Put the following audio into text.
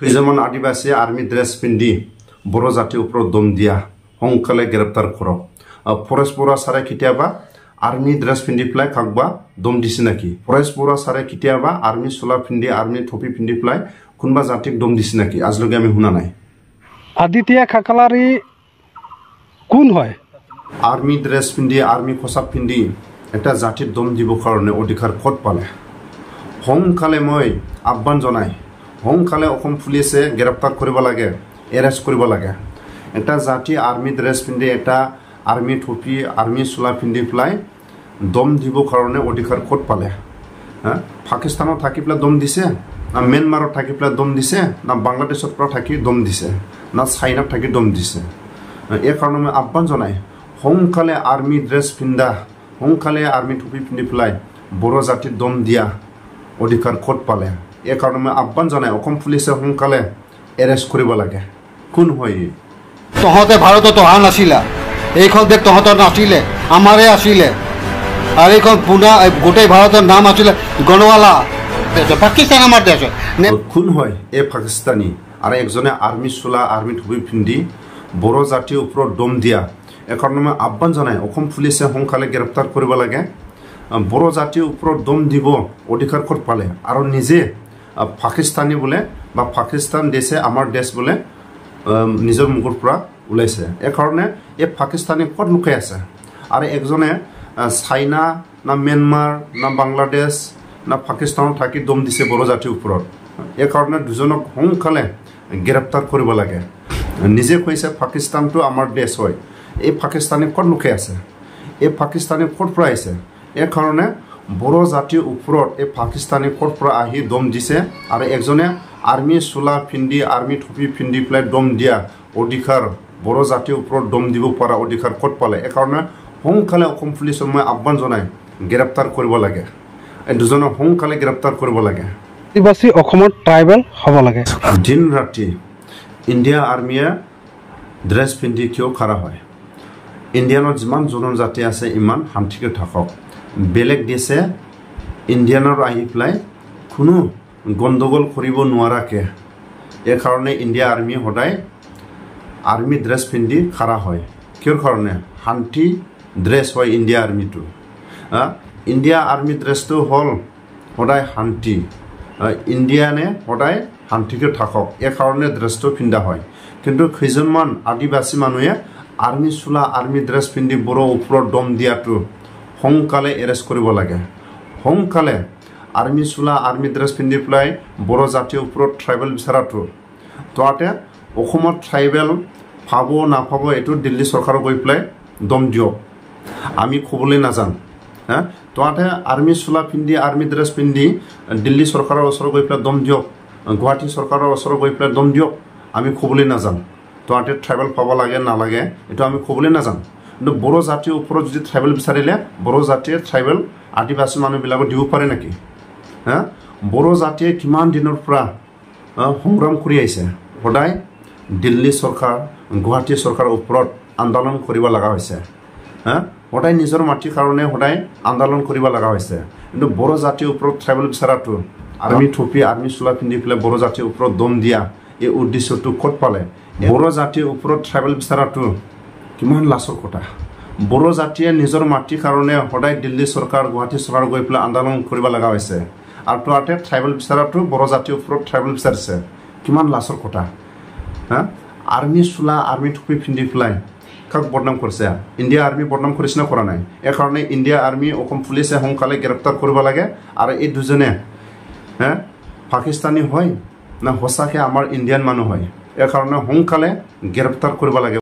खैजमान आदिवासी army dress पिंधि बर' जाति ऊपर दम दिया हंकाले ग्रेप्तार करो फरेस्ट बरा सारे कितियाबा आर्मी ड्रेस पिंधि प्लाय काकबा दम दिसे नाकि फरेस्ट बरा सारे कितियाबा आर्मी सोला पिंधि आर्मी टोपी पिंधि प्लाय कुनबा जातिक दम दिसे नाकि आजलगे आमी हुना नाय आदित्य खाकालारी कोन হয় आर्मी ड्रेस पिंधि आर्मी पोशाक पिंधि এটা জাতিৰ দম দিব কাৰণে অধিকাৰ ক'ত পালে হংকালে মই আহ্বান জনাই হংকালে অসম পুলিচে গ্ৰেপ্তাৰ কৰিব লাগে এৰেষ্ট কৰিব লাগে এটা জাতি আৰ্মি ড্ৰেছ পিন্ধি এটা আৰ্মি টুপি আৰ্মি চোলা পিন্ধি প্লাই দম দিব কাৰণে অধিকাৰ ক'ত পালে পাকিস্তানত থাকি প্লাই দম দিছে না মিয়ানমাৰত থাকি প্লাই দম দিছে না বাংলাদেশত পৰা থাকি দম দিছে না চাইনাত থাকি দম দিছে এই কাৰণে মই আহ্বান জনাই হংকালে আৰ্মি ড্ৰেছ পিন্ধা হংকালে আৰ্মি টুপি পিন্ধি প্লাই বড় জাতিৰ দম দিয়া অধিকাৰ ক'ত পালে এই কাৰণে মই আহ্বান জনাই অসম পুলিচে হংকালে এৰেষ্ট কৰিব লাগে কোন হয় তহঁতে ভাৰতত অহা নাছিলা এইখন দেশ তহঁতৰ নাছিলে আমাৰে আছিলে আৰু এইখন পুনা গোটেই ভাৰতৰ নাম আছিলে গণৱালা পাকিস্তান আমাৰ দেশ কোন হয় এই পাকিস্তানী আৰু একজনে আৰ্মি চোলা আৰ্মি টুপি পিন্ধি বড় জাতিৰ ওপৰত দম দিয়া এই কাৰণে মই আহ্বান জনাই অসম পুলিচে হংকালে গ্ৰেপ্তাৰ কৰিব লাগে বড় জাতিৰ ওপৰত দম দিব অধিকাৰ ক'ত পালে আৰু নিজে পাকিস্তানী বোলে বা পাকিস্তান দেশে আমাৰ দেশ বোলে নিজৰ মুখৰ পৰা ওলাইছে এই কাৰণে এই পাকিস্তানী ক'ত লুকাই আছে আৰু একজনে চাইনা না মিয়ানমাৰ না বাংলাদেশ না পাকিস্তানত থাকি দম দিছে বড় জাতিৰ ওপৰত এই কাৰণে দুজনক হংকালে গ্ৰেপ্তাৰ কৰিব লাগে নিজে কৈছে পাকিস্তানটো আমাৰ দেশ হয় এই পাকিস্তানী ক'ত লুকাই আছে এই পাকিস্তানী ক'ত পৰা আহিছে এই কাৰণে বড় জাতিৰ ওপৰত এই পাকিস্তানী ক'ত পৰা আহি দম দিছে আৰু একজনে আৰ্মি চোলা পিন্ধি আৰ্মি টুপি পিন্ধি পেলাই দম দিয়া অধিকাৰ বড় জাতিৰ ওপৰত দম দিব পৰা অধিকাৰ ক'ত পালে এই কাৰণে হংকালে অসম পুলিচক মই আহ্বান জনাই গ্ৰেপ্তাৰ কৰিব লাগে এই দুজনক হংকালে গ্ৰেপ্তাৰ কৰিব লাগে আদিবাসী অসমৰ ট্ৰাইবেল হ'ব লাগে দিন ৰাতি ইণ্ডিয়া আৰ্মিয়ে ড্ৰেছ পিন্ধি কিয় খাৰা হয় ইণ্ডিয়ানত যিমান জনজাতি আছে ইমান শান্তিকে থাকক বেলেগ দেশে ইণ্ডিয়ানৰ আহি পেলাই কোনো গণ্ডগোল কৰিব নোৱাৰাকে এই কাৰণে ইণ্ডিয়া আৰ্মি সদায় আৰ্মি ড্ৰেছ পিন্ধি খাৰা হয় কিয় কাৰণে শান্তি ড্ৰেছ হয় ইণ্ডিয়া আৰ্মিটো ইণ্ডিয়া আৰ্মি ড্ৰেছটো হ'ল সদায় শান্তি ইণ্ডিয়ানে সদায় শান্তিকে থাকক এই কাৰণে ড্ৰেছটো পিন্ধা হয় কিন্তু কেইজনমান আদিবাসী মানুহে আৰ্মি চোলা আৰ্মি ড্ৰেছ পিন্ধি বড় ওপৰত দম দিয়াটো হংকালে এৰেষ্ট কৰিব লাগে হংকালে আৰ্মি চোলা আৰ্মি ড্ৰেছ পিন্ধি পেলাই বড় জাতিৰ ওপৰত ট্ৰাইবেল বিচাৰাটো তহঁতে অসমত ট্ৰাইবেল পাব নাপাব এইটো দিল্লী চৰকাৰক গৈ পেলাই দম দিয়ক আমি ক'বলৈ নাজান তহঁতে আৰ্মি চোলা পিন্ধি আৰ্মি ড্ৰেছ পিন্ধি দিল্লী চৰকাৰৰ ওচৰত গৈ পেলাই দম দিয়ক গুৱাহাটী চৰকাৰৰ ওচৰত গৈ পেলাই দম দিয়ক আমি ক'বলৈ নাজান তহঁতে ট্ৰাইবেল পাব লাগে নালাগে এইটো আমি ক'বলৈ নাজান কিন্তু বড় জাতিৰ ওপৰত যদি ট্ৰাইবেল বিচাৰিলে বড় জাতিয়ে ট্ৰাইবেল আদিবাসী মানুহবিলাকক দিব পাৰে নেকি বড় জাতিয়ে কিমান দিনৰ পৰা সংগ্ৰাম কৰি আহিছে সদায় দিল্লী চৰকাৰ গুৱাহাটী চৰকাৰৰ ওপৰত আন্দোলন কৰিব লগা হৈছে সদায় নিজৰ মাটিৰ কাৰণে সদায় আন্দোলন কৰিব লগা হৈছে কিন্তু বড় জাতিৰ ওপৰত ট্ৰাইবেল বিচাৰাটো আৰ্মি টুপি আৰ্মি চোলা পিন্ধি পেলাই বড় জাতিৰ ওপৰত দম দিয়া এই উদ্দেশ্যটো ক'ত পালে বড় জাতিৰ ওপৰত ট্ৰাইবেল বিচাৰাটো কিমান লাজৰ কথা বড় জাতিয়ে নিজৰ মাটিৰ কাৰণে সদায় দিল্লী চৰকাৰ গুৱাহাটী চৰকাৰ গৈ পেলাই আন্দোলন কৰিব লগা হৈছে আৰু তহঁতে ট্ৰাইবেল বিচাৰাটো বড় জাতিৰ ওপৰত ট্ৰাইবেল বিচাৰিছে কিমান লাজৰ কথা আৰ্মি চোলা আৰ্মি টুপি পিন্ধি পেলাই কাক বদনাম কৰিছে ইণ্ডিয়া আৰ্মি বদনাম কৰিছে না কৰা নাই এই কাৰণে ইণ্ডিয়া আৰ্মি অসম পুলিচে সোনকালে গ্ৰেপ্তাৰ কৰিব লাগে আৰু এই দুজনে পাকিস্তানী হয় না সঁচাকৈ আমাৰ ইণ্ডিয়ান মানুহ হয় এই কাৰণে সোনকালে গ্ৰেপ্তাৰ কৰিব লাগে